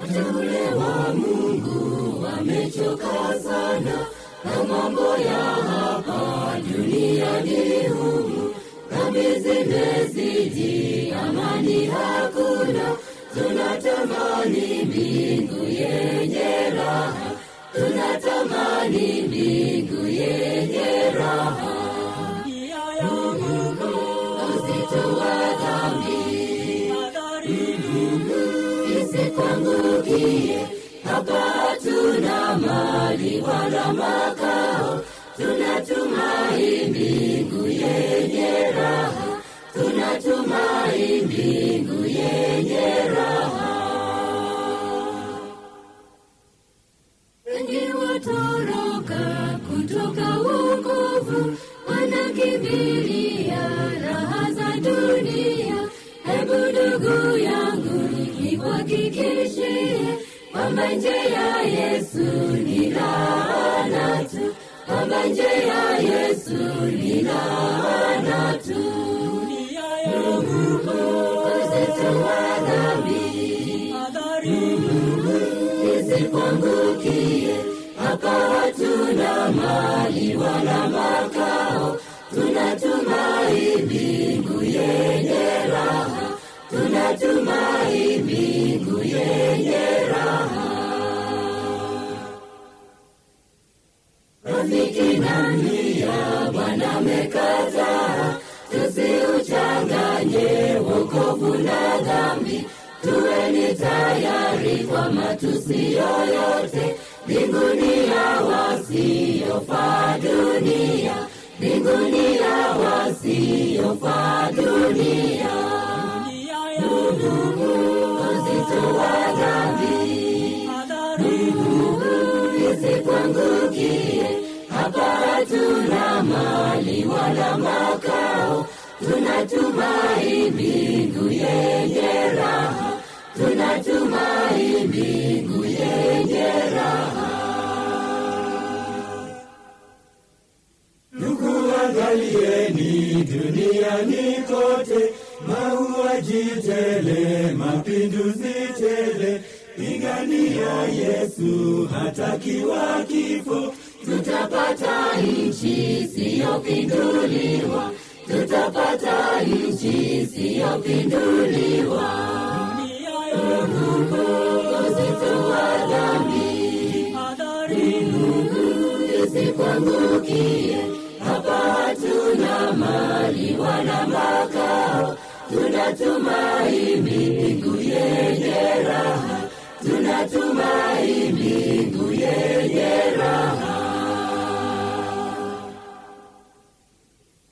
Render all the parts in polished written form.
Wateule wa Mungu wamechoka sana na mambo ya hapa duniani humu. Dhambi zimezidi, amani hakuna. Tunatamani mbingu yenye raha, tunatamani mbingu yenye raha. Uzito wa dhambi isikwangukie, hapa hatuna mali wala makao. Tunatumai mbingu yenye raha, tunatumai mbingu yenye raha. Wengi watoroka kutoka wokovu, wanakimbilia raha za dunia. Hebu ndugu yangu nikuhakikishie kwamba nje ya Yesu ni laana tu, kwamba nje ya Yesu ni laana tu. Uzito wa dhambi isikwangukie, hapa hatuna mali wala makao. Tunatumai mbingu yenye raha, tunatumai mbingu yenye raha. Rafiki na nia Bwana amekataa, tusiuchanganye wokovu na dhambi. Tuweni tayari kwa matusi yoyote. Mbinguni ya wasiofaa dunia, mbinguni ya wasiofaa dunia. Uzito wa dhambi isikwangukie, hapa hatuna mali wala makao. Tunatumai mbingu yenye raha, tunatumai mbingu yenye raha. Ndugu, angalieni duniani kote, mauaji tele, mapinduzi tele. Pigania Yesu hatakiwa kifo. Tutapata nchi siyopinduliwa, tutapata nchi siyopinduliwa. Uzito wa dhambi isikwangukie, hapa hatuna mali wala makao. Tunatumai mbingu yenye raha, tunatumai mbingu yenye raha.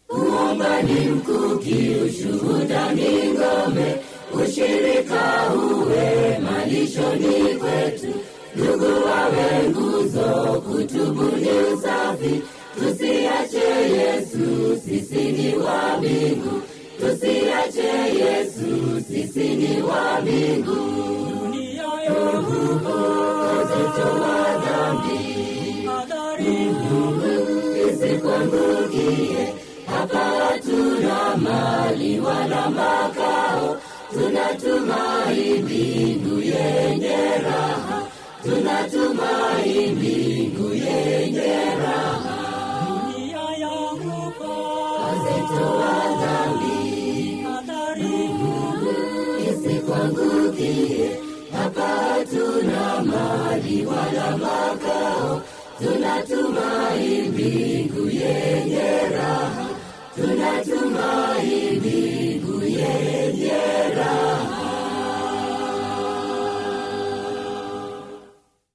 Kuomba ni mkuki, ushuhuda ni ngome. Ushirika uwe malishoni kwetu. Ndugu wawe nguzo, kutubu ni usafi. Tusiache Yesu, sisi ni wa mbingu. Tusiache Yesu, sisi ni wa mbingu. Uzito wa dhambi isikwangukie, hapa hatuna mali wala makao. Tunatumai mbingu yenye raha, tunatumai mbingu yenye raha. Uzito wa dhambi isikwangukie, hapa hatuna mali wala makao. Tunatumai mbingu yenye raha.